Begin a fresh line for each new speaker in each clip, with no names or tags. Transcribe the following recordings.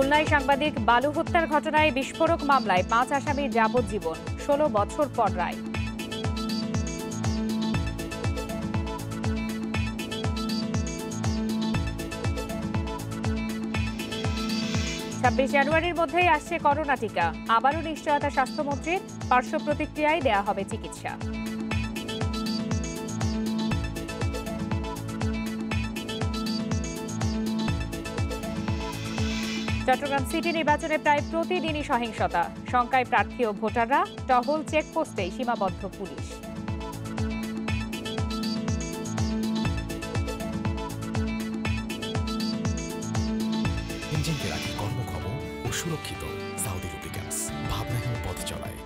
খুলনায় সাংবাদিক বালু হত্যার ঘটনায় বিস্ফোরক মামলায় ৫ আসামির যাবজ্জীবন, ১৬ বছর পর রায়। ২৬ জানুয়ারির মধ্যেই আসছে করোনা টিকা, আবারও নিশ্চয়তা স্বাস্থ্যমন্ত্রীর, পার্শ্ব প্রতিক্রিয়ায় দেয়া হবে চিকিৎসা। চট্টগ্রাম সিটি নির্বাচনে প্রায় প্রতিদিনই সহিংসতা, শঙ্কায় প্রার্থী ও ভোটাররা, টহল চেকপোস্টেই সীমাবদ্ধ পুলিশ।
ইঞ্জিনকে রাখে কর্মক্ষম ও সুরক্ষিত সাউদি লুব্রিক্যান্টস, ভাবনাহীন পথ চলায়।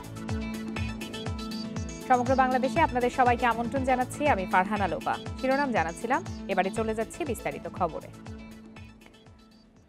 সমগ্র বাংলাদেশে আপনাদের সবাইকে আমন্ত্রণ জানাচ্ছি, আমি ফারহানা লোপা। শিরোনাম জানাচ্ছিলাম, এবারে চলে যাচ্ছি বিস্তারিত খবরে।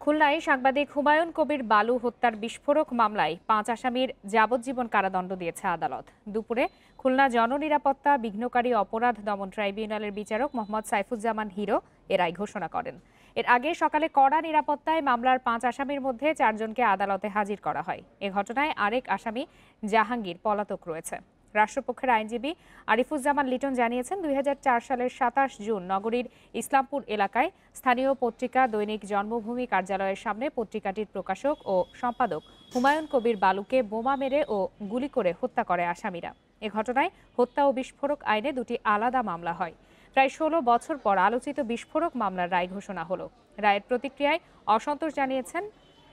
খুলনায় সাংবাদিক হুমায়ুন কবির বালু হত্যার বিস্ফোরক মামলায় ৫ আসামির যাবজ্জীবন কারাদণ্ড দিয়েছে আদালত। দুপুরে খুলনা জননিরাপত্তা বিঘ্নকারী অপরাধ দমন ট্রাইব্যুনালের বিচারক মোহাম্মদ সাইফুজ্জামান হিরো এ রায় ঘোষণা করেন। এর আগে সকালে কড়া নিরাপত্তায় মামলার ৫ আসামির মধ্যে ৪ জনকে আদালতে হাজির করা হয়। এ ঘটনায় আরেক আসামি জাহাঙ্গীর পলাতক রয়েছে। রাষ্ট্রপক্ষের আইনজীবী আরিফুজ্জামান লিটন জানিয়েছেন, ২০০৪ সালের ২৭ জুন নগরীর ইসলামপুর এলাকায় স্থানীয় পত্রিকা দৈনিক জন্মভূমি কার্যালয়ের সামনে পত্রিকাটির প্রকাশক ও সম্পাদক হুমায়ুন কবির বালুকে বোমা মেরে ও গুলি করে হত্যা করে আসামিরা। এ ঘটনায় হত্যা ও বিস্ফোরক আইনে দুটি আলাদা মামলা হয়। প্রায় ১৬ বছর পর আলোচিত বিস্ফোরক মামলার রায় ঘোষণা হলো। রায়ের প্রতিক্রিয়ায় অসন্তোষ জানিয়েছেন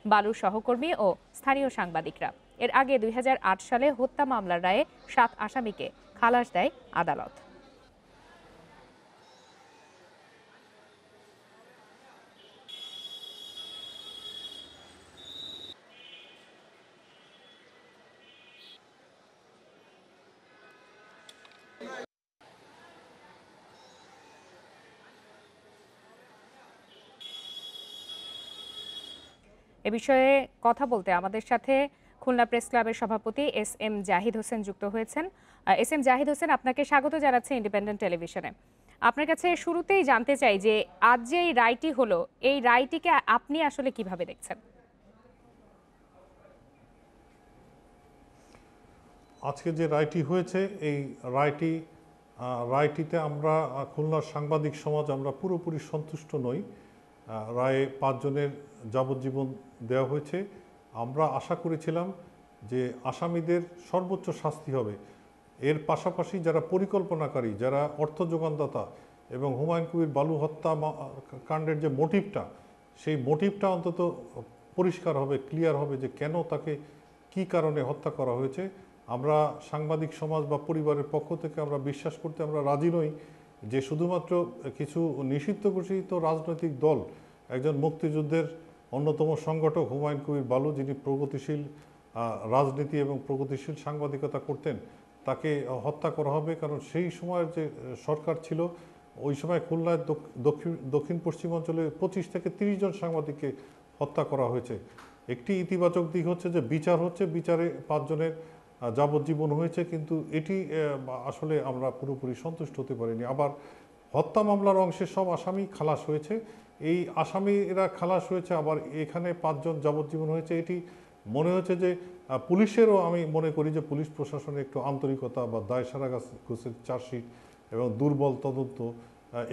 বালুর সহকর্মী ও স্থানীয় সাংবাদিকরা। এর আগে ২০০৮ সালে হত্যা মামলার রায়ে ৭ আসামিকে খালাস দেয় আদালত। এ বিষয়ে কথা বলতে আমাদের সাথে খুলনা প্রেস ক্লাবের সভাপতি এস.এম. জাহিদ হোসেন যুক্ত হয়েছেন। এস.এম. জাহিদ হোসেন, আপনাকে স্বাগত জানাচ্ছি ইন্ডিপেন্ডেন্ট টেলিভিশনে। আপনার কাছে শুরুতেই জানতে চাই যে আজ যে এই রায়টি হলো, এই রায়টিকে আপনি আসলে কিভাবে দেখছেন?
আজকে যে রায়টি হয়েছে, এই রায়টিতে আমরা খুলনার সাংবাদিক সমাজ আমরা পুরোপুরি সন্তুষ্ট নই। রায়ে ৫ জনের যাবজ্জীবন দেওয়া হয়েছে। আমরা আশা করেছিলাম যে আসামিদের সর্বোচ্চ শাস্তি হবে। এর পাশাপাশি যারা পরিকল্পনাকারী, যারা অর্থ যোগানদাতা এবং হুমায়ুন কবির বালু হত্যা কাণ্ডের যে মোটিভটা, সেই মোটিভটা অন্তত পরিষ্কার হবে, ক্লিয়ার হবে যে কেন তাকে কি কারণে হত্যা করা হয়েছে। আমরা সাংবাদিক সমাজ বা পরিবারের পক্ষ থেকে আমরা বিশ্বাস করতে আমরা রাজি নই যে শুধুমাত্র কিছু নিষিদ্ধ ঘোষিত রাজনৈতিক দল, একজন মুক্তিযুদ্ধের অন্যতম সংগঠক হুমায়ুন কবির বালু, যিনি প্রগতিশীল রাজনীতি এবং প্রগতিশীল সাংবাদিকতা করতেন, তাকে হত্যা করা হবে। কারণ সেই সময়ের যে সরকার ছিল, ওই সময় খুলনায় দক্ষিণ পশ্চিম অঞ্চলে ২৫ থেকে ৩০ জন সাংবাদিককে হত্যা করা হয়েছে। একটি ইতিবাচক দিক হচ্ছে যে বিচার হচ্ছে, বিচারে ৫ জনের যাবজ্জীবন হয়েছে, কিন্তু এটি আসলে আমরা পুরোপুরি সন্তুষ্ট হতে পারিনি। আবার হত্যা মামলার অংশে সব আসামি খালাস হয়েছে, এই আসামিরা খালাস হয়েছে, আবার এখানে ৫ জন যাবজ্জীবন হয়েছে। এটি মনে হচ্ছে যে পুলিশেরও, আমি মনে করি যে পুলিশ প্রশাসনের একটু আন্তরিকতা বা দায়সারা গোছের চার্জশিট এবং দুর্বল তদন্ত,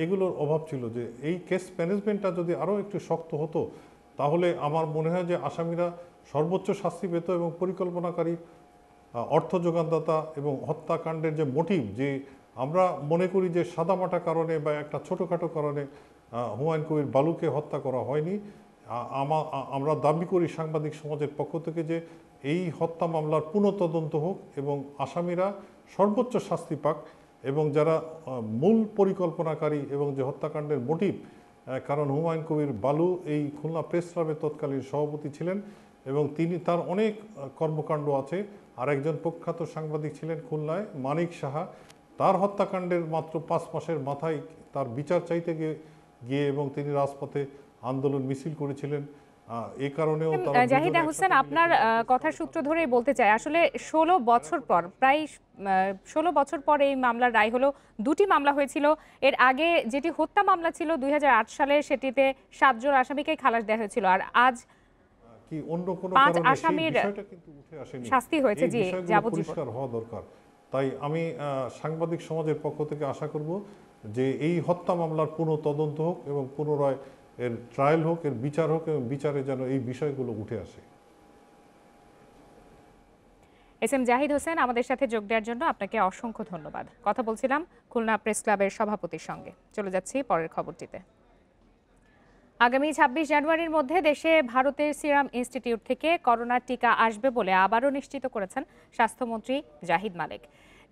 এগুলোর অভাব ছিল। যে এই কেস ম্যানেজমেন্টটা যদি আরও একটু শক্ত হতো, তাহলে আমার মনে হয় যে আসামিরা সর্বোচ্চ শাস্তি পেত এবং পরিকল্পনাকারী, অর্থ যোগানদাতা এবং হত্যাকাণ্ডের যে মোটিভ, যে আমরা মনে করি যে সাদামাটা কারণে বা একটা ছোটোখাটো কারণে হুমায়ুন কবির বালুকে হত্যা করা হয়নি। আমরা দাবি করি সাংবাদিক সমাজের পক্ষ থেকে যে এই হত্যা মামলার পুনঃতদন্ত হোক এবং আসামিরা সর্বোচ্চ শাস্তি পাক, এবং যারা মূল পরিকল্পনাকারী এবং যে হত্যাকাণ্ডের মোটিভ, কারণ হুমায়ুন কবির বালু এই খুলনা প্রেস ক্লাবের তৎকালীন সভাপতি ছিলেন এবং তার অনেক কর্মকাণ্ড আছে। আর একজন প্রখ্যাত সাংবাদিক ছিলেন খুলনায়, মানিক সাহা, তার হত্যাকাণ্ডের মাত্র ৫ মাসের মাথায় তার বিচার চাইতে গিয়ে এবং তিনি রাজপথে আন্দোলন মিছিল করেছিলেন। এই কারণেও
জাহিদ হোসেন, আপনার কথার সূত্র ধরেই বলতে চাই, আসলে ১৬ বছর পর, প্রায় ১৬ বছর পর এই মামলার রায় হলো। দুটি মামলা হয়েছিল। এর আগে যেটি হত্যা মামলা ছিল ২০০৮ সালে, সেটিতে ৭ জন আসামিকে খালাস দেওয়া হয়েছিল। আর আজ
কি অন্য কোনো
5
কারণে সেই
আসামির
বিষয়টা কিন্তু উঠে আসেনি।
শাস্তি হয়েছে,
এই
জি,
বিষয়গুলো
যাবজ্জীবন।
পরিষ্কার হওয়া দরকার। তাই আমি সাংবাদিক সমাজের পক্ষ থেকে আশা করব যে এই হত্যা মামলার পুনঃ তদন্ত হোক এবং পুনরায় এর ট্রায়াল হোক, এর বিচার হোক এবং বিচারে যেন এই বিষয়গুলো উঠে আসে।
এস এম জাহিদ হোসেন, আমাদের সাথে যোগ দেওয়ার জন্য আপনাকে অসংখ্য ধন্যবাদ। কথা বলছিলাম খুলনা প্রেস ক্লাবের সভাপতির সঙ্গে। চলে যাচ্ছি পরের খবরটিতে। আগামী 26 জানুয়ারির মধ্যে দেশে ভারতের সিরাম ইনস্টিটিউট থেকে করোনার টিকা আসবে বলে আবারও নিশ্চিত করেছেন স্বাস্থ্যমন্ত্রী জাহিদ মালেক।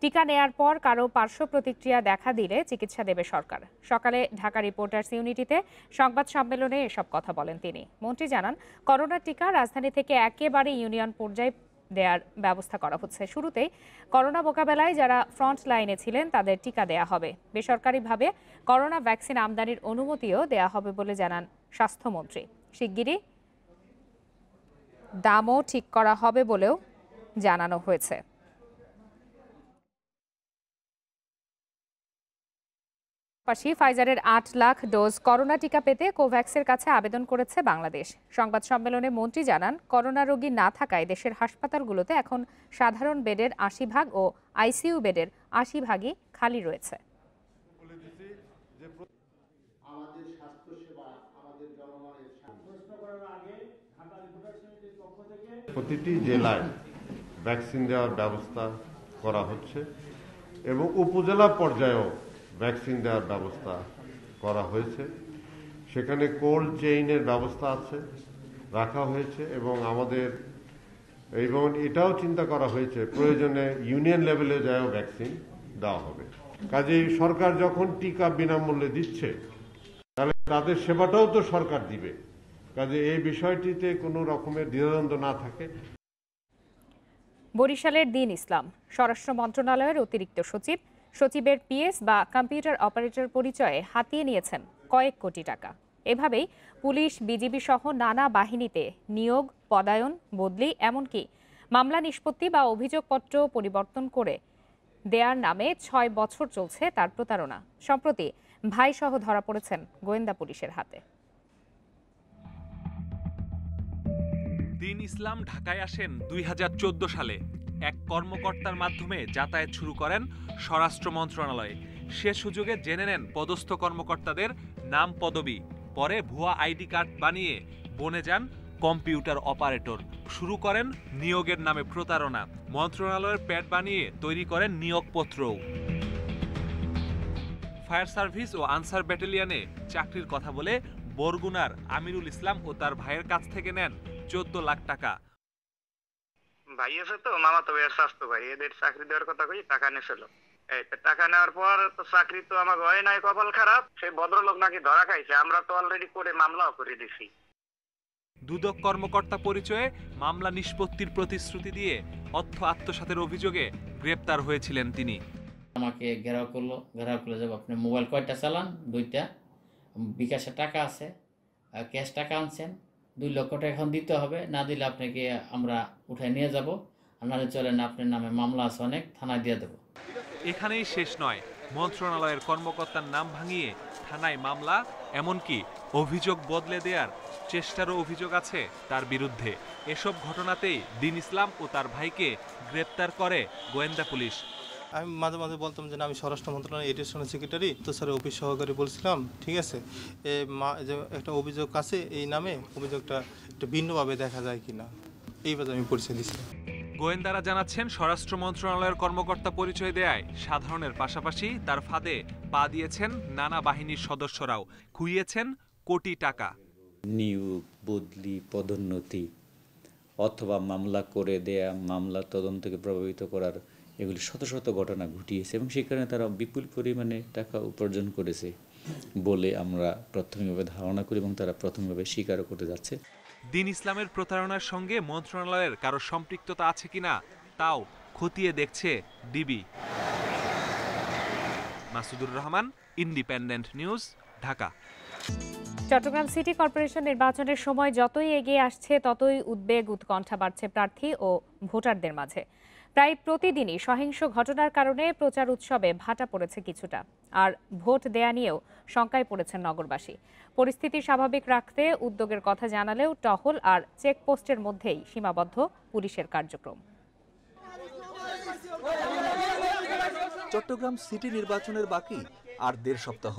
টিকা নেয়ার পর কারো পার্শ্ব প্রতিক্রিয়া দেখা দিলে চিকিৎসা দেবে সরকার। সকালে ঢাকা রিপোর্টার্স ইউনিটিতে সংবাদ সম্মেলনে এসব কথা বলেন তিনি। মন্ত্রী জানান, করোনার টিকা রাজধানী থেকে একেবারে ইউনিয়ন পর্যায়ে দেওয়ার ব্যবস্থা করা হচ্ছে। শুরুতেই করোনা মোকাবেলায় যারা ফ্রন্ট লাইনে ছিলেন তাদের টিকা দেয়া হবে। বেসরকারিভাবে করোনা ভ্যাকসিন আমদানির অনুমতিও দেয়া হবে বলে জানান স্বাস্থ্যমন্ত্রী। শিগগিরই দামও ঠিক করা হবে বলেও জানানো হয়েছে। পাশাপাশি ফাইজারের 8 লাখ ডোজ করোনা টিকা পেতে কোভ্যাক্সের কাছে আবেদন করেছে বাংলাদেশ। সংবাদ সম্মেলনে মন্ত্রী জানান, করোনা রোগী না থাকায় দেশের হাসপাতালগুলোতে এখন সাধারণ বেডের 80 ভাগ ও আইসিইউ বেডের 80 ভাগই খালি রয়েছে।
প্রতিটি জেলায় ভ্যাকসিন দেওয়ার ব্যবস্থা করা হচ্ছে এবং উপজেলা পর্যায়েও ভ্যাকসিন দেওয়ার ব্যবস্থা করা হয়েছে। সেখানে কোল্ড চেইনের ব্যবস্থা আছে, রাখা হয়েছে এবং এটাও চিন্তা করা হয়েছে প্রয়োজনে ইউনিয়ন লেভেলে যায়ও ভ্যাকসিন দেওয়া হবে। কাজেই সরকার যখন টিকা বিনামূল্যে দিচ্ছে তাহলে তাদের সেবাটাও তো সরকার দিবে। কাজে এই বিষয়টিতে কোনো রকমের দ্বিধাদ্বন্দ্ব না থাকে।
বরিশালের দীন ইসলাম স্বরাষ্ট্র মন্ত্রণালয়ের অতিরিক্ত সচিব, সচিবের পিএস বা কম্পিউটার অপারেটর পরিচয়ে হাতিয়ে নিয়েছেন কয়েক কোটি টাকা। এভাবেই পুলিশ, বিজিবি সহ নানা বাহিনীতে নিয়োগ, পদায়ন, বদলি, এমনকি মামলা নিষ্পত্তি বা অভিযোগপত্র পরিবর্তন করে দেয়ার নামে 6 বছর চলছে তার প্রতারণা। সম্প্রতি ভাইসহ ধরা পড়েছেন গোয়েন্দা পুলিশের হাতে।
দীন ইসলাম ঢাকায় আসেন 2014 সালে। এক কর্মকর্তার মাধ্যমে যাতায়াত শুরু করেন স্বরাষ্ট্র মন্ত্রণালয়ে। সে সুযোগে জেনে নেন পদস্থ কর্মকর্তাদের নাম, পদবি। পরে ভুয়া আইডি কার্ড বানিয়ে বনে যান কম্পিউটার অপারেটর। শুরু করেন নিয়োগের নামে প্রতারণা। মন্ত্রণালয়ের প্যাড বানিয়ে তৈরি করেন নিয়োগপত্রও। ফায়ার সার্ভিস ও আনসার ব্যাটালিয়নে চাকরির কথা বলে বরগুনার আমিরুল ইসলাম ও তার ভাইয়ের কাছ থেকে নেন 14 লাখ টাকা।
ভাই আছে তো, মামা তো ভাইয়ের স্বাস্থ্য ভাই, এদের চাকরি দেওয়ার কথা কই, টাকা নিয়েছিল। টাকা নেওয়ার পর তো চাকরি তো আমার হয় নাই, কপাল খারাপ। সেই ভদ্রলোক নাকি ধরা খাইছে, আমরা তো অলরেডি করে মামলাও করে দিছি।
দুদক কর্মকর্তা পরিচয়ে মামলা নিষ্পত্তির প্রতিশ্রুতি দিয়ে অর্থ আত্মসাতের অভিযোগে গ্রেপ্তার হয়েছিলেন তিনি।
আমাকে ঘেরাও করলো যাব, আপনি মোবাইল কয়টা চালান? 2টা। বিকাশে টাকা আছে, ক্যাশ টাকা আনছেন, 2 লক্ষ টাকা এখন দিতে হবে, না দিলে আপনাকে আমরা উঠায় নিয়ে যাব, আপনারা চলেন, আপনার নামে মামলা আছে অনেক, থানায় দিয়ে দেবো।
এখানেই শেষ নয়, মন্ত্রণালয়ের কর্মকর্তার নাম ভাঙিয়ে থানায় মামলা, এমনকি অভিযোগ বদলে দেওয়ার চেষ্টারও অভিযোগ আছে তার বিরুদ্ধে। এসব ঘটনাতেই দীন ইসলাম ও তার ভাইকে গ্রেপ্তার করে গোয়েন্দা পুলিশ।
আমি মাঝে মাঝে বলতাম যে আমি স্বরাষ্ট্র মন্ত্রণালয়ের এডিশনাল সেক্রেটারি, তো স্যার অফিস সহকারী বলছিলাম, ঠিক আছে, যে একটা অভিযোগ আছে এই নামে, অভিযোগটা একটু ভিন্নভাবে দেখা যায় কিনা, এইভাবে আমি পরিচয় দিচ্ছিলাম।
গোয়েন্দারা জানাচ্ছেন, স্বরাষ্ট্র মন্ত্রণালয়ের কর্মকর্তা পরিচয় দেয় সাধারণের পাশাপাশি তার ফাঁদে পা দিয়েছেন নানা বাহিনীর সদস্যরাও, খুইয়েছেন কোটি টাকা।
নিয়োগ, বদলি, পদোন্নতি অথবা মামলা করে দেয়া, মামলা তদন্তকে প্রভাবিত করার, এগুলি শত শত ঘটনা ঘটিয়েছে এবং সেই কারণে তারা বিপুল পরিমাণে টাকা উপার্জন করেছে বলে আমরা প্রাথমিকভাবে ধারণা করি এবং তারা প্রাথমিকভাবে স্বীকারও করতে যাচ্ছে।
দীন ইসলামের প্রতারণার সঙ্গে মন্ত্রণালয়ের কারো সম্পৃক্ততা আছে কিনা তাও খতিয়ে দেখছে DB. Masudur Rahman, independent news, Dhaka.
Chattogram city corporation নির্বাচনের সময় যতই এগিয়ে আসছে ততই উদ্বেগ, উৎকণ্ঠা বাড়ছে প্রার্থী ও ভোটারদের মাঝে। প্রায় প্রতিদিনই সহিংস ঘটনার কারণে প্রচার উৎসবে ভাটা পড়েছে কিছুটা, আর ভোট দেয়া নিয়েও শঙ্কায় পড়েছেন নগরবাসী। পরিস্থিতি স্বাভাবিক রাখতে উদ্যোগের কথা জানালেও টহল আর চেকপোস্টের মধ্যেই সীমাবদ্ধ পুলিশের কার্যক্রম।
চট্টগ্রাম সিটি নির্বাচনের বাকি আর 1.5 সপ্তাহ।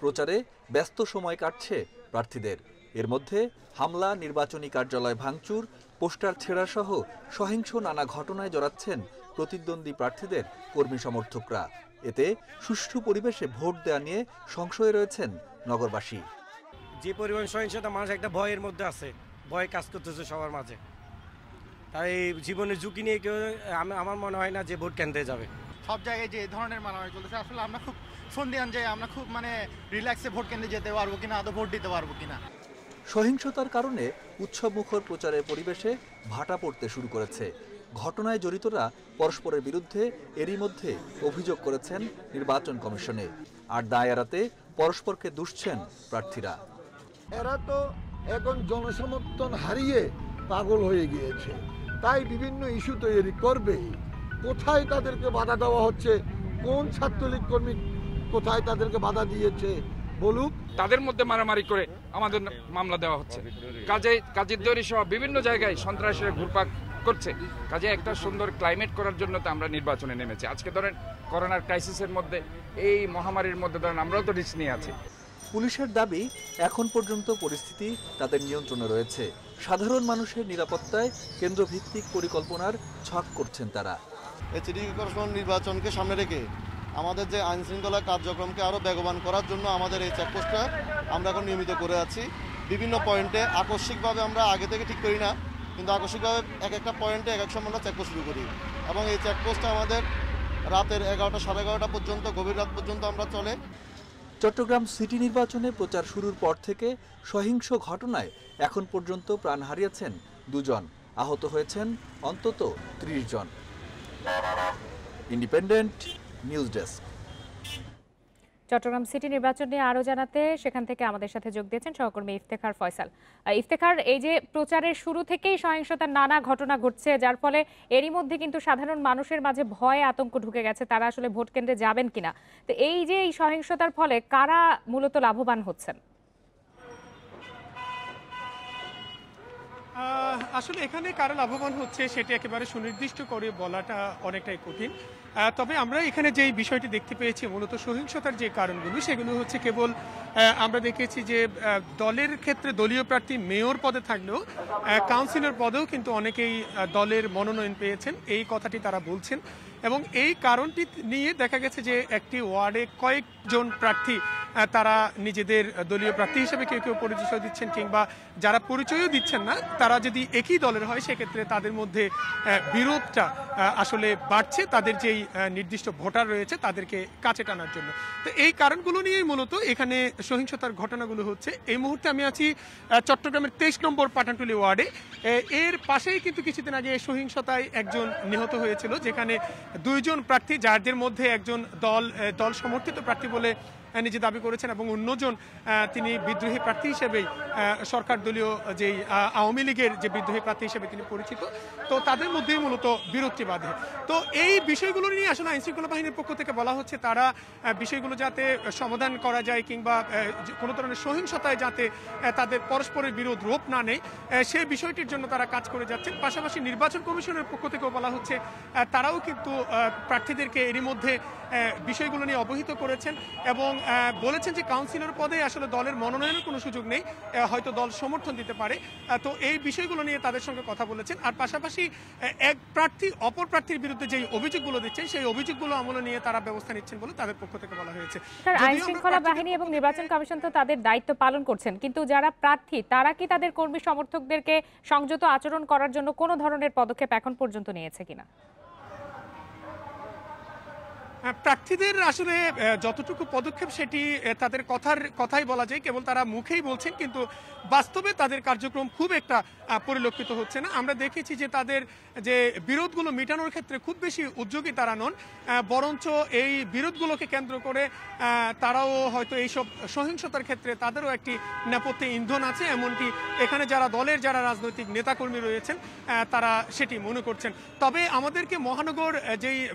প্রচারে ব্যস্ত সময় কাটছে প্রার্থীদের। এর মধ্যে হামলা, নির্বাচনী কার্যালয় ভাঙচুর, পোস্টার ছেঁড়া সহ সহিংস নানা ঘটনায় জড়াচ্ছেন প্রতিদ্বন্দ্বী প্রার্থীদের কর্মী সমর্থকরা। এতে সুষ্ঠু পরিবেশে ভোট দেয়া নিয়ে সংশয়ে রয়েছেন নগরবাসী।
যে পরিমাণ সহিংসতা, মানুষ একটা ভয়ের মধ্যে আছে, ভয় কাজ করতেছে সবার মাঝে। তাই জীবনের ঝুঁকি নিয়ে কেউ, আমার মনে হয় না যে ভোট কেন্দ্রে যাবে।
সব জায়গায় যে ধরনের মারামারি চলতেছে, আসলে আমরা খুব সন্দিহান যে আমরা খুব রিল্যাক্সে ভোট কেন্দ্রে যেতে পারবো কিনা, আদৌ ভোট দিতে পারবো কিনা।
সহিংসতার কারণে উৎসবমুখর প্রচারের পরিবেশে ভাটা পড়তে শুরু করেছে। ঘটনায় জড়িতরা পরস্পরের বিরুদ্ধে এরই মধ্যে অভিযোগ করেছেন নির্বাচন কমিশনে। আর দায় এড়াতে পরস্পরকে দুষছেন প্রার্থীরা।
এরা তো এখন জনসমর্থন হারিয়ে পাগল হয়ে গিয়েছে, তাই বিভিন্ন ইস্যু তৈরি করবেই। কোথায় তাদেরকে বাধা দেওয়া হচ্ছে, কোন ছাত্রলীগ কর্মী কোথায় তাদেরকে বাধা দিয়েছে বলুক।
তাদের মধ্যে মারামারি করে আমাদের মামলা দেওয়া হচ্ছে। কাজের দৌড়ি সহ বিভিন্ন জায়গায় সন্ত্রাসীরা ঘুরপাক করছে। কাজে একটা সুন্দর ক্লাইমেট করার জন্য তো আমরা নির্বাচনে নেমেছি। আজকে ধরেন করোনার ক্রাইসিসের মধ্যে, এই মহামারীর মধ্যে ধরেন আমরাও তো রিস্ক নিয়ে আছি।
পুলিশের দাবি, এখন পর্যন্ত পরিস্থিতি তাদের নিয়ন্ত্রণে রয়েছে। সাধারণ মানুষের নিরাপত্তায় কেন্দ্রভিত্তিক পরিকল্পনার ছক করছেন তারা।
এই সিটি কর্পোরেশন নির্বাচনকে সামনে রেখে আমাদের যে আইন শৃঙ্খলা কার্যক্রমকে আরও বেগবান করার জন্য আমাদের এই চেকপোস্টটা আমরা এখন নিয়মিত করে আছি। বিভিন্ন পয়েন্টে আকস্মিকভাবে আমরা আগে থেকে ঠিক করি না, কিন্তু আকস্মিকভাবে এক একটা পয়েন্টে এক এক সময় আমরা চেকপোস্ট শুরু করি, এবং এই চেকপোস্টটা আমাদের রাতের 11টা, 11:30 পর্যন্ত, গভীর রাত পর্যন্ত আমরা চলে।
চট্টগ্রাম সিটি নির্বাচনে প্রচার শুরুর পর থেকে সহিংস ঘটনায় এখন পর্যন্ত প্রাণ হারিয়েছেন 2 জন, আহত হয়েছেন অন্তত 30 জন। Independent news desk.
Chattogram city নির্বাচন নিয়ে আরো জানাতে সেখান থেকে আমাদের সাথে যোগ দিয়েছেন সহকর্মী ইফতেখার ফয়সাল। ইফতেখার, এই যে প্রচারের শুরু থেকেই সহিংসতার নানা ঘটনা ঘটছে, যার ফলে এরই মধ্যে কিন্তু সাধারণ মানুষের মাঝে ভয় আতঙ্ক ঢুকে গেছে, তারা আসলে ভোট কেন্দ্রে যাবেন কিনা। তো এই যে এই সহিংসতার ফলে কারা মূলত লাভবান হচ্ছেন?
আসলে এখানে কারা লাভবান হচ্ছে সেটি একেবারে সুনির্দিষ্ট করে বলাটা অনেকটাই কঠিন। তবে আমরা এখানে যে বিষয়টি দেখতে পেয়েছি, মূলত সহিংসতার যে কারণগুলো, সেগুলো হচ্ছে কেবল আমরা দেখেছি যে দলের ক্ষেত্রে দলীয় প্রার্থী মেয়র পদে থাকলেও কাউন্সিলর পদেও কিন্তু অনেকেই দলের মনোনয়ন পেয়েছেন, এই কথাটি তারা বলছেন। এবং এই কারণটি নিয়ে দেখা গেছে যে একটি ওয়ার্ডে কয়েকজন প্রার্থী তারা নিজেদের দলীয় প্রার্থী হিসেবে কেউ কেউ পরিচয় দিচ্ছেন, কিংবা যারা পরিচয়ও দিচ্ছেন না তারা যদি একই দলের হয় সেক্ষেত্রে তাদের মধ্যে বিরোধটা আসলে বাড়ছে, তাদের যেই নির্দিষ্ট ভোটার রয়েছে তাদেরকে কাছে টানার জন্য। তো এই কারণগুলো নিয়েই মূলত এখানে সহিংসতার ঘটনাগুলো হচ্ছে। এই মুহূর্তে আমি আছি চট্টগ্রামের 23 নম্বর পাঠানটুলি ওয়ার্ডে। এর পাশেই কিন্তু কিছুদিন আগে সহিংসতায় একজন নিহত হয়েছিল, যেখানে 2 জন প্রার্থী, যাদের মধ্যে একজন দল সমর্থিত প্রার্থী বলে নিজে দাবি করেছেন এবং অন্যজন তিনি বিদ্রোহী প্রার্থী হিসেবেই সরকার দলীয় যেই আওয়ামী লীগের যে বিদ্রোহী প্রার্থী হিসেবে তিনি পরিচিত। তো তাদের মধ্যেই মূলত বিরোধটি বাধে। তো এই বিষয়গুলো নিয়ে আসলে আইনশৃঙ্খলা বাহিনীর পক্ষ থেকে বলা হচ্ছে তারা বিষয়গুলো যাতে সমাধান করা যায়, কিংবা কোনো ধরনের সহিংসতায় যাতে তাদের পরস্পরের বিরোধ রূপ না নেয়, সেই বিষয়টির জন্য তারা কাজ করে যাচ্ছেন। পাশাপাশি নির্বাচন কমিশনের পক্ষ থেকেও বলা হচ্ছে তারাও কিন্তু প্রার্থীদেরকে এরই মধ্যে বিষয়গুলো নিয়ে অবহিত করেছেন এবং বলেছেন যে কাউন্সিলর পদে আসলে দলের মনোনয়নের কোনো সুযোগ নেই, হয়তো দল সমর্থন দিতে পারে। তো এই বিষয়গুলো নিয়ে তাদের সঙ্গে কথা বলেছেন। আর পাশাপাশি এক প্রার্থী অপর প্রার্থীর বিরুদ্ধে যে অভিযোগগুলো দিচ্ছেন সেই অভিযোগগুলো আমলে নিয়ে তারা ব্যবস্থা নিচ্ছেন বলে তাদের পক্ষ থেকে বলা হয়েছে।
আইন শৃঙ্খলা বাহিনী এবং নির্বাচন কমিশন তো তাদের দায়িত্ব পালন করছেন, কিন্তু যারা প্রার্থী তারা কি তাদের কর্মী সমর্থকদেরকে সংযত আচরণ করার জন্য কোনো ধরনের পদক্ষেপ এখন পর্যন্ত নিয়েছে কিনা?
প্রার্থীদের আসলে যতটুকু পদক্ষেপ সেটি তাদের কথাই বলা যায়, কেবল তারা মুখেই বলছেন, কিন্তু বাস্তবে তাদের কার্যক্রম খুব একটা পরিলক্ষিত হচ্ছে না। আমরা দেখেছি যে তাদের যে বিরোধগুলো মেটানোর ক্ষেত্রে খুব বেশি উদ্যোগী তারা নন, বরঞ্চ এই বিরোধগুলোকে কেন্দ্র করে তারাও হয়তো এইসব সহিংসতার ক্ষেত্রে তাদেরও একটি নেপথ্যে ইন্ধন আছে, এমনকি এখানে যারা দলের যারা রাজনৈতিক নেতাকর্মী রয়েছেন তারা সেটি মনে করছেন। তবে আমাদেরকে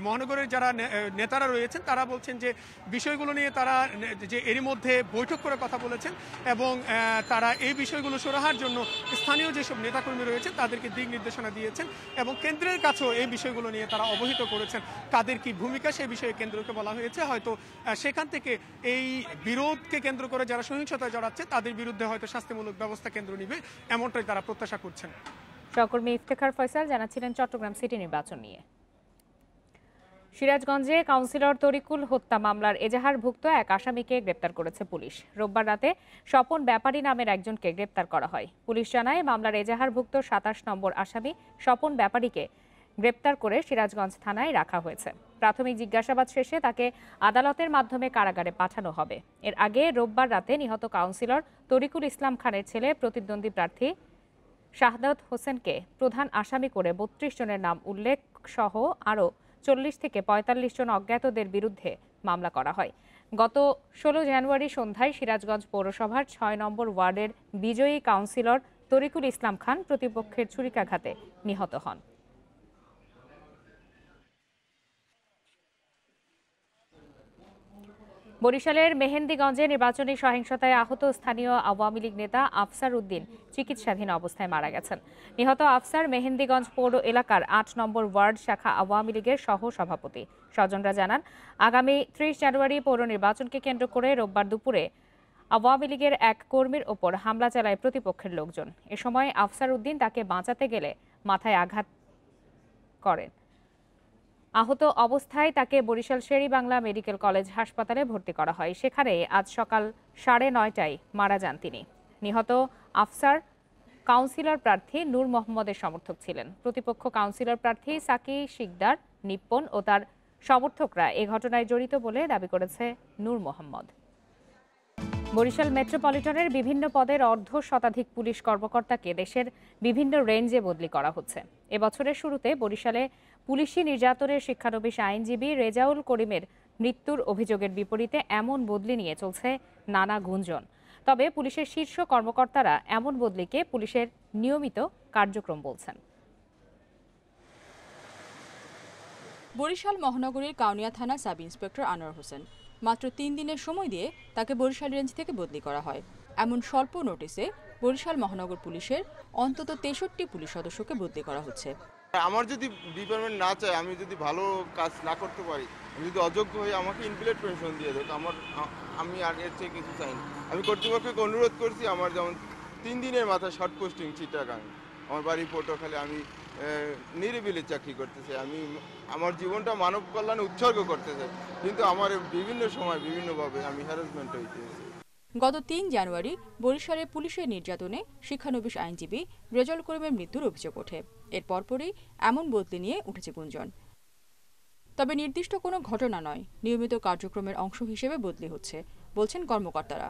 মহানগরের যারা নেতারা রয়েছেন তারা বলছেন যে বিষয়গুলো নিয়ে তারা যে এরই মধ্যে বৈঠক করে কথা বলেছেন এবং তারা এই বিষয়গুলো সুরাহার জন্য স্থানীয় যেসব নেতাকর্মী রয়েছেন তাদেরকে দিক নির্দেশনা দিয়েছেন এবং কেন্দ্রের কাছেও এই বিষয়গুলো নিয়ে তারা অবহিত করেছেন। কাদের কি ভূমিকা সেই বিষয়ে কেন্দ্রকে বলা হয়েছে, হয়তো সেখান থেকে এই বিরোধকে কেন্দ্র করে যারা সহিংসতায় জড়াচ্ছে তাদের বিরুদ্ধে হয়তো শাস্তিমূলক ব্যবস্থা কেন্দ্র নিবে, এমনটাই তারা প্রত্যাশা করছেন।
সহকর্মী ইফতেখার ফয়সাল জানাচ্ছিলেন চট্টগ্রাম সিটি নির্বাচন নিয়ে। সিরাজগঞ্জে কাউন্সিলর তরিকুল হত্যা মামলার এজাহারভুক্ত এক আসামিকে গ্রেপ্তার করেছে পুলিশ। রোববার রাতে স্বপন ব্যাপারী নামের একজনকে গ্রেপ্তার করা হয়। পুলিশ জানায় মামলার এজাহারভুক্ত ২৭ নম্বর আসামি স্বপন ব্যাপারীকে গ্রেপ্তার করে সিরাজগঞ্জ থানায় রাখা হয়েছে। প্রাথমিক জিজ্ঞাসাবাদ শেষে তাকে আদালতের মাধ্যমে কারাগারে পাঠানো হবে। এর আগে রোববার রাতে নিহত কাউন্সিলর তরিকুল ইসলাম খানের ছেলে প্রতিদ্বন্দ্বী প্রার্থী শাহাদাত হোসেনকে প্রধান আসামি করে ৩২ জনের নাম উল্লেখ সহ আরও ৪০ থেকে ৪৫ জন অজ্ঞাতদের বিরুদ্ধে মামলা করা হয়। গত ১৬ জানুয়ারি সন্ধ্যায় সিরাজগঞ্জ পৌরসভার ৬ নম্বর ওয়ার্ডের বিজয়ী কাউন্সিলর তরিকুল ইসলাম খান প্রতিপক্ষের ছুরিকাঘাতে নিহত হন। বরিশালের মেহেন্দিগঞ্জে নির্বাচনী সহিংসতায় আহত স্থানীয় আওয়ামী লীগ নেতা আফসার উদ্দিন চিকিৎসাধীন অবস্থায় মারা গেছেন। নিহত আফসার মেহেন্দিগঞ্জ পৌর এলাকার ৮ নম্বর ওয়ার্ড শাখা আওয়ামী লীগের সহ সভাপতি। স্বজনরা জানান, আগামী ৩০ জানুয়ারি পৌর নির্বাচনকে কেন্দ্র করে রোববার দুপুরে আওয়ামী লীগের এক কর্মীর ওপর হামলা চালায় প্রতিপক্ষের লোকজন। এ সময় আফসার উদ্দিন তাকে বাঁচাতে গেলে মাথায় আঘাত করেন। আহত অবস্থায় তাকে বরিশাল শের-ই-বাংলা মেডিকেল কলেজ হাসপাতালে ভর্তি করা হয়। সেখানে আজ সকাল 9:30টায় মারা যান তিনি। নিহত আফসার কাউন্সিলর প্রার্থী নূর মোহাম্মদের সমর্থক ছিলেন। প্রতিপক্ষ কাউন্সিলর প্রার্থী সাকি শিকদার, নিপ্পন ও তার সমর্থকরা এ ঘটনায় জড়িত বলে দাবি করেছে নূর মোহাম্মদ। বরিশাল মেট্রোপলিটনের বিভিন্ন পদের অর্ধশতাধিক পুলিশ কর্মকর্তাকে দেশের বিভিন্ন রেঞ্জে বদলি করা হচ্ছে। এবছরের শুরুতে বরিশালে পুলিশি নির্যাতনের শিক্ষানবিশ আইনজীবী রেজাউল করিমের মৃত্যুর অভিযোগের বিপরীতে এমন বদলি নিয়ে চলছে নানা গুঞ্জন। তবে পুলিশের শীর্ষ কর্মকর্তারা এমন বদলিকে পুলিশের নিয়মিত কার্যক্রম বলছেন।
বরিশাল মহানগরীর কাউনিয়া থানার সাব ইন্সপেক্টর আনোয়ার হোসেন মাত্র ৩ দিনের সময় দিয়ে তাকে বরিশাল রেঞ্জ থেকে বদলি করা হয়। এমন স্বল্প নোটিসে বরিশাল মহানগর পুলিশের অন্তত ৬৩ পুলিশ সদস্যকে বদলি করা হচ্ছে।
আমার যদি ডিপার্টমেন্ট না চায়, আমি যদি ভালো কাজ না করতে পারি, আমি যদি অযোগ্য হই, আমাকে ইনপ্লিমেন্ট পেনশন দিয়ে দেয়। আমি আর এর চেয়ে কিছু চাই না। আমি কর্তৃপক্ষকে অনুরোধ করছি, আমার যেমন 3 দিনের মাথায় শর্ট পোস্টিং চিটাগাং, আমার বাড়ি পটুয়াখালী, আমি নিরিবিলি চাকরি করতেছি। আমি আমার জীবনটা মানব কল্যাণে উৎসর্গ করতে চাই, কিন্তু আমার বিভিন্ন সময় বিভিন্নভাবে আমি হ্যারাসমেন্ট হইতেছি।
গত ৩ জানুয়ারি বরিশালে পুলিশের নির্যাতনে শিক্ষানবিশ আইনজীবী রেজাউল করিমের মৃত্যুর অভিযোগ ওঠে। এর পরপরই এমন বদলি নিয়ে উঠেছে গুঞ্জন। তবে নির্দিষ্ট কোনো ঘটনা নয়, নিয়মিত কার্যক্রমের অংশ হিসেবে বদলি হচ্ছে বলছেন কর্মকর্তারা।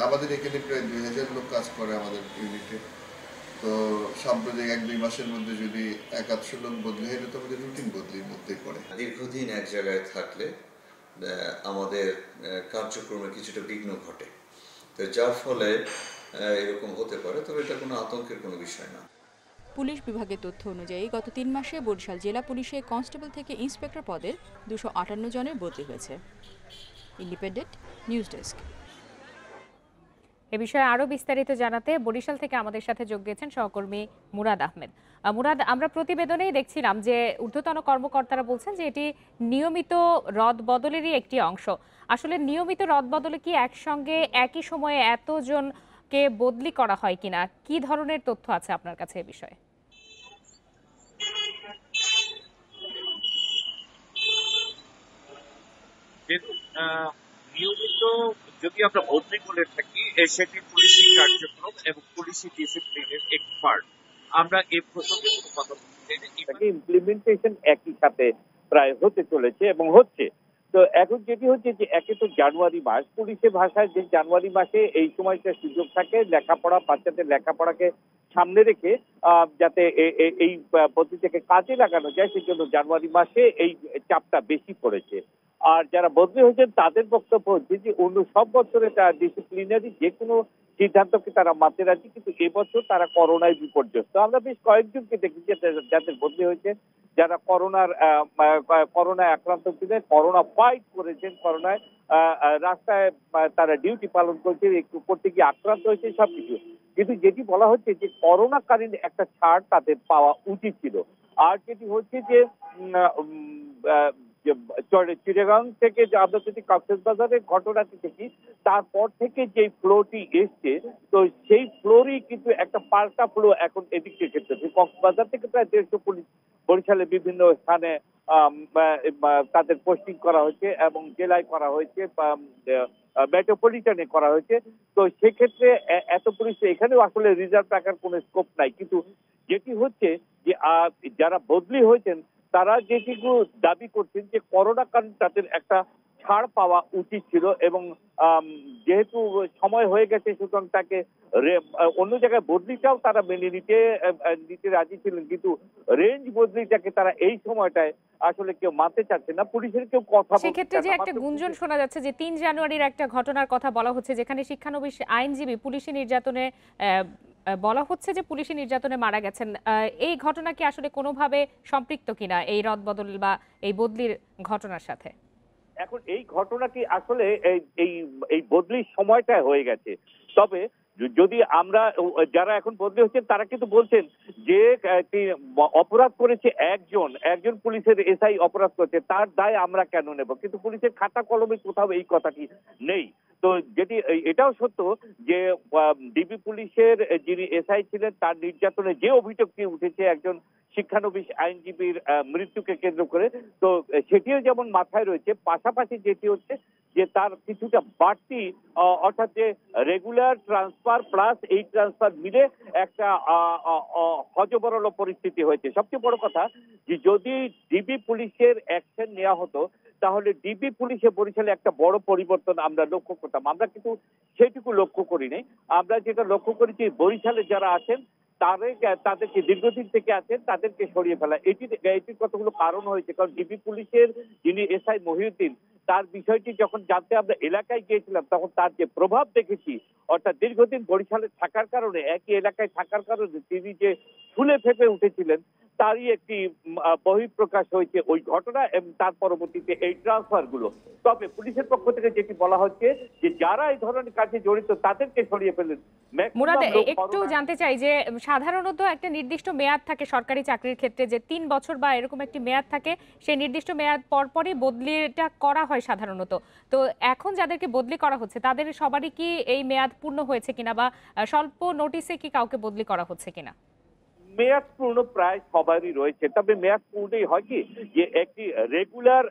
আমাদের এখানে প্রায় ২০০০ লোক কাজ করে আমাদের ইউনিটে। তো সাম্প্রতিক ১-২ মাসের মধ্যে যদি ১-৮০০ লোক বদলি হয়, তো আমাদের রুটিন বদলির মধ্যেই পড়ে।
দীর্ঘদিন এক জায়গায় থাকলে আমাদের কার্যক্রমে কিছুটা বিঘ্ন ঘটে, তো যার ফলে এরকম হতে পারে। তবে এটা কোনো আতঙ্কের কোনো বিষয় না।
পুলিশ বিভাগের তথ্য অনুযায়ী গত ৩ মাসে বরিশাল জেলা পুলিশে কনস্টেবল থেকে ইন্সপেক্টর পদের ২৫৮ জনের বদলি হয়েছে। Independent news desk.
এ বিষয়ে আরও বিস্তারিত জানাতে বরিশাল থেকে আমাদের সাথে যোগ দিয়েছেন সহকর্মী মুরাদ আহমেদ। মুরাদ, আমরা প্রতিবেদনেই দেখছিলাম যে ঊর্ধ্বতন কর্মকর্তারা বলছেন যে এটি নিয়মিত রদবদলেরই একটি অংশ। আসলে নিয়মিত রদবদলে কি একসঙ্গে একই সময়ে এতজনকে বদলি করা হয় কিনা, কি ধরনের তথ্য আছে আপনার কাছে এ বিষয়ে?
নিয়মিত যদি আমরা বদলি করে থাকি, সেটি পুলিশি কার্যক্রম এবং পুলিশি ডিসিপ্লিনের একটি পার্ট। আমরা এই প্রসঙ্গে কোনো কথা বলতে চাই না। ইমপ্লিমেন্টেশন একই সাথে প্রায় হতে চলেছে এবং হচ্ছে।
তো এখন যেটি হচ্ছে যে একে তো জানুয়ারি মাস, পুলিশের ভাষায় যে জানুয়ারি মাসে এই সময়টা সুযোগ থাকে লেখাপড়া, বাচ্চাদের লেখাপড়াকে সামনে রেখে যাতে এই পদ্ধতিকে কাজে লাগানো যায়, সেজন্য জানুয়ারি মাসে এই চাপটা বেশি পড়েছে। আর যারা বদলি হয়েছেন তাদের বক্তব্য হচ্ছে যে অন্য সব বছরে তারা ডিসিপ্লিনারি যে কোনো সিদ্ধান্তকে তারা মানতে রাজি, কিন্তু এবছর তারা করোনায় বিপর্যস্ত। আমরা বেশ কয়েকজনকে দেখেছি যাদের বদলি হয়েছে, যারা করোনায় আক্রান্ত ছিলেন, করোনা ফাইট করেছেন, করোনায় রাস্তায় তারা ডিউটি পালন করছে, একটু করতে গিয়ে আক্রান্ত হয়েছে, সবকিছু। কিন্তু যেটি বলা হচ্ছে যে করোনাকালীন একটা ছাড় তাদের পাওয়া উচিত ছিল। আর যেটি হচ্ছে যে চিটাগাং থেকে যে আমরা যদি কক্সবাজারের ঘটনাটি দেখি, তারপর থেকে যে ফ্লোটি এসছে, তো সেই ফ্লোরই কিন্তু একটা পাল্টা ফ্লো এখন এদিক থেকে ক্ষেত্রে কক্সবাজার থেকে প্রায় 150 পুলিশ বরিশালে বিভিন্ন স্থানে তাদের পোস্টিং করা হয়েছে এবং জেলায় করা হয়েছে, মেট্রোপলিটনে করা হয়েছে। তো সেক্ষেত্রে এত পুলিশ এখানেও আসলে রিজার্ভ রাখার কোনো স্কোপ নাই। কিন্তু যেটি হচ্ছে যে যারা বদলি হয়েছেন তারা যেটুকু দাবি করছেন যে করোনাকালীন তাদের একটা ছাড় পাওয়া উচিত ছিল, এবং যেহেতু সময় হয়ে গেছে সুতরাং তাকে অন্য জায়গায় বদলিটাও তারা মেনে নিতে রাজি ছিলেন, কিন্তু রেঞ্জ বদলিটাকে তারা এই সময়টায় আসলে কেউ মানতে চাচ্ছে না। পুলিশের কেউ কথা বলছে।
সেক্ষেত্রে যে একটা গুঞ্জন শোনা যাচ্ছে যে 3 জানুয়ারির একটা ঘটনার কথা বলা হচ্ছে, যেখানে শিক্ষানবিশ আইনজীবী পুলিশি নির্যাতনে বলা হচ্ছে যে পুলিশি নির্যাতনে মারা গেছেন। এই ঘটনা কি আসলে কোনোভাবে সম্পৃক্ত কিনা এই রদবদল বা এই বদলির ঘটনার সাথে?
এখন এই ঘটনাটি আসলে এই বদলির সময়টায় হয়ে গেছে। তবে যদি আমরা যারা এখন বদলি হচ্ছেন তারা কিন্তু বলছেন যে অপরাধ করেছে একজন পুলিশের এসআই অপরাধ করেছে, তার দায় আমরা কেন নেব? কিন্তু পুলিশের খাতা কলমে কোথাও এই কথাটি নেই। তো যেটি এটাও সত্য যে ডিবি পুলিশের যিনি এসআই ছিলেন তার নির্যাতনে যে অভিযোগটি উঠেছে একজন শিক্ষানবিশ আইনজীবীর মৃত্যুকে কেন্দ্র করে, তো সেটিও যেমন মাথায় রয়েছে, পাশাপাশি যেটি হচ্ছে যে তার কিছুটা বাড়তি অর্থাৎ যে রেগুলার ট্রান্সফার প্লাস এই ট্রান্সফার মিলে একটা হযবরল পরিস্থিতি হয়েছে। সবচেয়ে বড় কথা যে যদি ডিবি পুলিশের অ্যাকশন নেওয়া হতো তাহলে ডিবি পুলিশে বরিশালে একটা বড় পরিবর্তন আমরা লক্ষ্য করতাম। আমরা কিন্তু সেটুকু লক্ষ্য করি নাই। আমরা যেটা লক্ষ্য করেছি বরিশালে যারা আছেন তাদেরকে দীর্ঘদিন থেকে আছেন তাদেরকে সরিয়ে ফেলা। এটির কতগুলো কারণ হয়েছে, কারণ ডিবি পুলিশের যিনি এসআই মহিউদ্দিন তার বিষয়টি যখন জানতে আমরা এলাকায় গিয়েছিলাম তখন তার যে প্রভাব দেখেছি, অর্থাৎ দীর্ঘদিন বরিশালে থাকার কারণে একই এলাকায় থাকার কারণে তিনি যে ফুলে ফেপে উঠেছিলেন তারই একটি বহিঃপ্রকাশ হয়েছে ওই ঘটনা এবং তার পরবর্তীতে এই ট্রান্সফার গুলো। তবে পুলিশের পক্ষ থেকে যেটি বলা হচ্ছে যে যারা এই ধরনের কাজে জড়িত তাদেরকে সরিয়ে ফেলেন।
মুরাদ, একটু জানতে চাই যে সাধারণত একটা নির্দিষ্ট মেয়াদ থাকে সরকারি চাকরির ক্ষেত্রে, যে 3 বছর বা এরকম একটি মেয়াদ থাকে, সেই নির্দিষ্ট মেয়াদ পরপরই বদলিটা করা হয় সাধারণত। তো এখন যাদেরকে বদলি করা হচ্ছে তাদের সবারই কি এই মেয়াদ পূর্ণ হয়েছে কিনা, বা স্বল্প নোটিসে কি কাউকে বদলি করা হচ্ছে কিনা?
মেয়াদ পূর্ণ প্রায় সবারই রয়েছে। তবে মেয়াদ পূর্ণই হয় কি যে একটি রেগুলার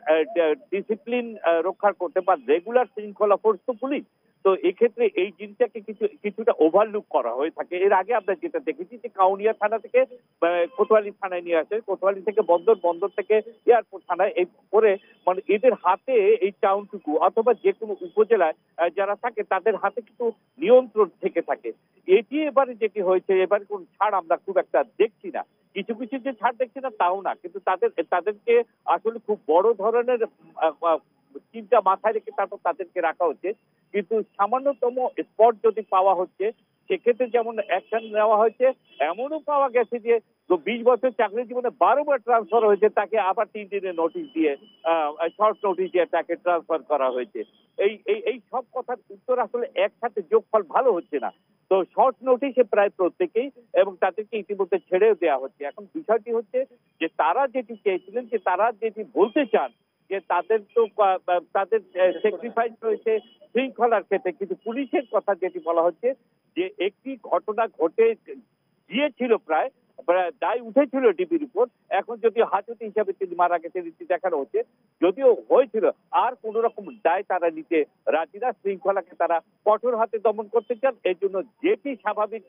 ডিসিপ্লিন রক্ষা করতে বা রেগুলার শৃঙ্খলা ফোর্স তো পুলিশ, তো এক্ষেত্রে এই জিনিসটাকে কিছুটা ওভারলুক করা হয়ে থাকে। এর আগে আমরা যেটা দেখেছি যে কাউনিয়া থানা থেকে কোতোয়ালি থানায় নিয়ে আসে, কোতোয়ালি থেকে বন্দর থেকে এয়ারপোর্ট থানায়, এই করে মানে এদের হাতে এই টাউনটুকু অথবা যে কোনো উপজেলায় যারা থাকে তাদের হাতে কিন্তু নিয়ন্ত্রণ থেকে থাকে। এটি এবারে যেটি হয়েছে, এবারে কোন ছাড় আমরা খুব একটা দেখছি না। কিছু যে ছাড় দেখছি না তাও না, কিন্তু তাদেরকে আসলে খুব বড় ধরনের চিন্তা মাথায় রেখে তারপর তাদেরকে রাখা হচ্ছে। কিন্তু সামান্যতম স্পট যদি পাওয়া হচ্ছে সেক্ষেত্রে যেমন অ্যাকশন নেওয়া হয়েছে, এমনও পাওয়া গেছে যে 20 বছর চাকরি জীবনে 12 বার ট্রান্সফার হয়েছে, তাকে আবার 3 দিনের নোটিশ দিয়ে শর্ট নোটিশ দিয়ে তাকে ট্রান্সফার করা হয়েছে। এই সব কথার উত্তর আসলে একসাথে যোগফল ভালো হচ্ছে না। তো শর্ট নোটিশে প্রায় প্রত্যেকেই, এবং তাদেরকে ইতিমধ্যে ছেড়েও দেওয়া হচ্ছে। এখন বিষয়টি হচ্ছে যে তারা যেটি চেয়েছিলেন, যে তারা যেটি বলতে চান যে তাদের স্যাক্রিফাইস রয়েছে শৃঙ্খলার ক্ষেত্রে, কিন্তু পুলিশের কথা যেটি বলা হচ্ছে যে একটি ঘটনা ঘটে গিয়েছিল, প্রায় দায় উঠেছিল ডিবির উপর, এখন যদিও হাজতে হিসাবে তিনি মারা গেছেন এটি দেখানো হচ্ছে, যদিও হয়েছিল আর কোন রকম দায় তারা নিতে রাজি না। শৃঙ্খলাকে তারা কঠোর হাতে দমন করতে চান, এই জন্য যেটি স্বাভাবিক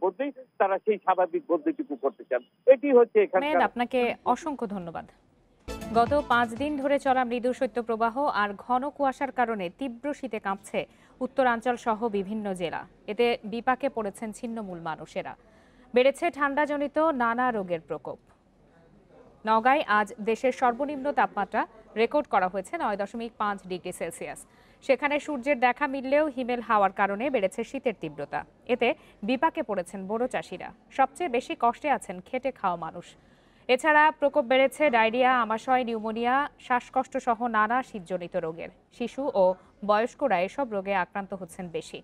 বদলি তারা সেই স্বাভাবিক বদলিটুকু করতে চান। এটি হচ্ছে এখানে।
আপনাকে অসংখ্য ধন্যবাদ। গত 5 দিন ধরে চলা মৃদু শৈত্যপ্রবাহ আর ঘন কুয়াশার কারণে তীব্র শীতে কাঁপছে উত্তরাঞ্চল সহ বিভিন্ন জেলা। এতে বিপাকে পড়েছেন ছিন্নমূল মানুষেরা। বেড়েছে ঠান্ডাজনিত নানা রোগের প্রকোপ। নওগাঁয় আজ দেশের সর্বনিম্ন তাপমাত্রা রেকর্ড করা হয়েছে 9.5 ডিগ্রি সেলসিয়াস। সেখানে সূর্যের দেখা মিললেও হিমেল হাওয়ার কারণে বেড়েছে শীতের তীব্রতা। এতে বিপাকে পড়েছেন বড় চাষিরা। সবচেয়ে বেশি কষ্টে আছেন খেটে খাওয়া মানুষ। এছাড়া প্রকোপ বেড়েছে ডায়রিয়া, আমাশয়, নিউমোনিয়া, শ্বাসকষ্ট সহ নানা শীতজনিত রোগের। শিশু ও বয়স্করা এসব রোগে আক্রান্ত হচ্ছেন বেশি।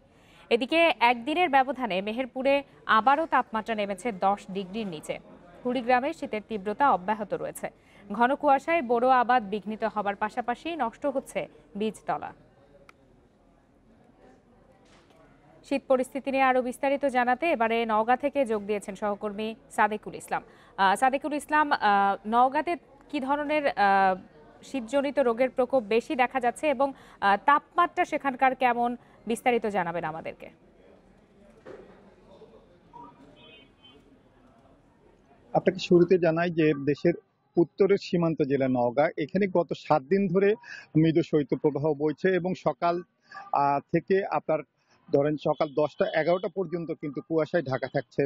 এদিকে একদিনের ব্যবধানে মেহেরপুরে আবারও তাপমাত্রা নেমেছে 10 ডিগ্রির নিচে। কুড়িগ্রামে শীতের তীব্রতা অব্যাহত রয়েছে। ঘন কুয়াশায় বোরো আবাদ বিঘ্নিত হবার পাশাপাশি নষ্ট হচ্ছে বীজতলা। শীত পরিস্থিতি নিয়ে আরো বিস্তারিত জানাতে এবারে নওগাঁ থেকে যোগ দিয়েছেন সহকর্মী সাদেকুল ইসলাম। সাদেকুল ইসলাম, নওগাঁতে কি ধরনের শীতজনিত রোগের প্রকোপ বেশি দেখা যাচ্ছে এবং তাপমাত্রা সেখানকার কেমন, বিস্তারিত জানাবেন আমাদেরকে।
আপনাকে শুরুতে জানাই যে দেশের উত্তরের সীমান্ত জেলা নওগাঁ, এখানে গত 7 দিন ধরে মৃদু শৈত্যপ্রবাহ বইছে এবং সকাল থেকে আপনার ধরেন সকাল 10টা 11টা পর্যন্ত কিন্তু কুয়াশায় ঢাকা থাকছে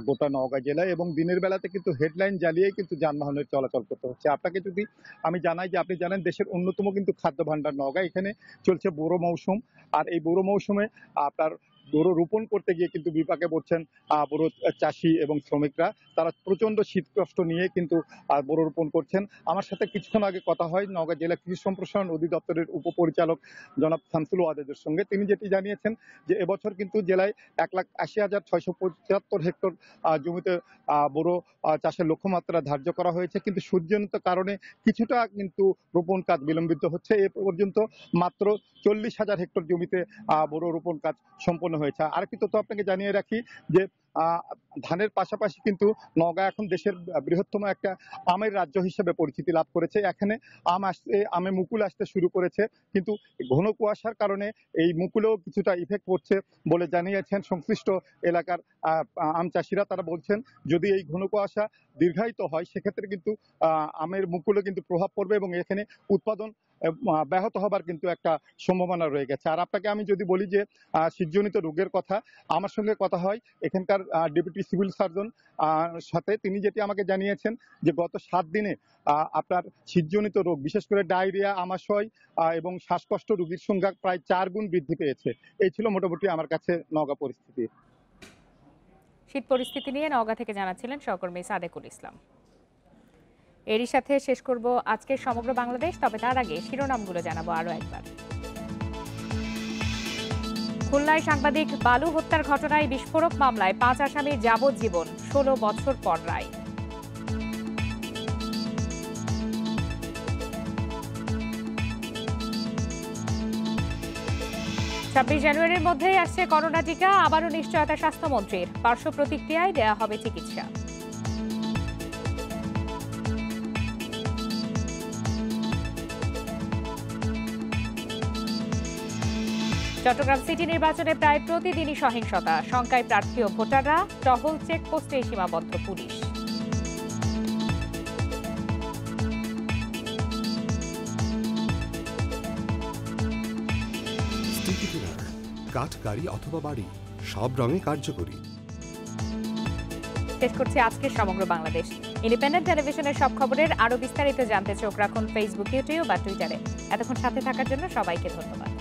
গোটা নওগাঁ জেলায় এবং দিনের বেলাতে কিন্তু হেডলাইন জ্বালিয়েই কিন্তু যানবাহনের চলাচল করতে হচ্ছে। আপনাকে যদি আমি জানাই যে আপনি জানেন দেশের অন্যতম কিন্তু খাদ্য ভাণ্ডার নওগাঁ, এখানে চলছে বোরো মৌসুম। আর এই বোরো মৌসুমে আপনার বোরো রোপণ করতে গিয়ে কিন্তু বিপাকে পড়ছেন বোরো চাষি এবং শ্রমিকরা। তারা প্রচন্ড শীতকষ্ট নিয়ে কিন্তু বোরো রোপণ করছেন। আমার সাথে কিছুক্ষণ আগে কথা হয় নওগাঁ জেলা কৃষি সম্প্রসারণ অধিদপ্তরের উপপরিচালক জনাব শামসুল ওয়াজেদের সঙ্গে। তিনি যেটি জানিয়েছেন যে এবছর কিন্তু জেলায় 1,80,675 হেক্টর জমিতে বোরো চাষের লক্ষ্যমাত্রা ধার্য করা হয়েছে, কিন্তু সূর্যজনিত কারণে কিছুটা কিন্তু রোপণ কাজ বিলম্বিত হচ্ছে। এ পর্যন্ত মাত্র 40,000 হেক্টর জমিতে বোরো রোপণ কাজ সম্পন্ন হয়েছে। আরেকটি তথ্য আপনাকে জানিয়ে রাখি যে ধানের পাশাপাশি কিন্তু নওগাঁ এখন দেশের বৃহত্তম একটা আমের রাজ্য হিসেবে পরিচিতি লাভ করেছে। এখানে আমে মুকুল আসতে শুরু করেছে, কিন্তু ঘন কুয়াশার কারণে এই মুকুলেও কিছুটা ইফেক্ট পড়ছে বলে জানিয়েছেন সংশ্লিষ্ট এলাকার আম চাষিরা। তারা বলছেন যদি এই ঘন কুয়াশা দীর্ঘায়িত হয় সেক্ষেত্রে কিন্তু আমের মুকুলে কিন্তু প্রভাব পড়বে এবং এখানে উৎপাদন ব্যাহত হবার কিন্তু একটা সম্ভাবনা রয়ে গেছে। আর আপনাকে আমি যদি বলি যে শীতজনিত রোগের কথা, আমার সঙ্গে কথা হয় এখানকার ডেপুটি সিভিল সার্জন সাথে। তিনি যেটি আমাকে জানিয়েছেন যে গত 7 দিনে আপনার শীতজনিত রোগ বিশেষ করে ডায়রিয়া, আমাশয় এবং শ্বাসকষ্ট রোগীর সংখ্যা প্রায় 4 গুণ বৃদ্ধি পেয়েছে। এই ছিল মোটামুটি আমার কাছে নওগাঁ পরিস্থিতি।
শীত পরিস্থিতি নিয়ে নওগাঁ থেকে জানাচ্ছিলেন সহকর্মী সাদেকুল ইসলাম। এরই সাথে শেষ করব আজকের সমগ্র বাংলাদেশ, তবে তার আগে শিরোনামগুলো জানাবো আরো একবার। খুলনায় সাংবাদিক বালু হত্যার ঘটনায় বিস্ফোরক মামলায় 5 আসামির যাবজ্জীবন, 16 বছর পর রায়। জানুয়ারির মধ্যেই আসছে করোনা টিকা, আবারও নিশ্চয়তা স্বাস্থ্যমন্ত্রীর। পার্শ্ব প্রতিক্রিয়ায় দেয়া হবে চিকিৎসা। চট্টগ্রাম সিটি নির্বাচনে প্রায় প্রতিদিনই সহিংসতা, শঙ্কায় প্রার্থী ও ভোটাররা, টহল চেকপোস্টে সীমাবদ্ধ পুলিশ।
কাঠ, গাড়ি অথবা বাড়ি, সব রঙে কার্যকরী।
শেষ করছি আজকের সমগ্র বাংলাদেশ। ইন্ডিপেন্ডেন্ট টেলিভিশনের সব খবরের আরো বিস্তারিত জানতে চোখ রাখুন ফেসবুক, ইউটিউব বা টুইটারে। এতক্ষণ সাথে থাকার জন্য সবাইকে ধন্যবাদ।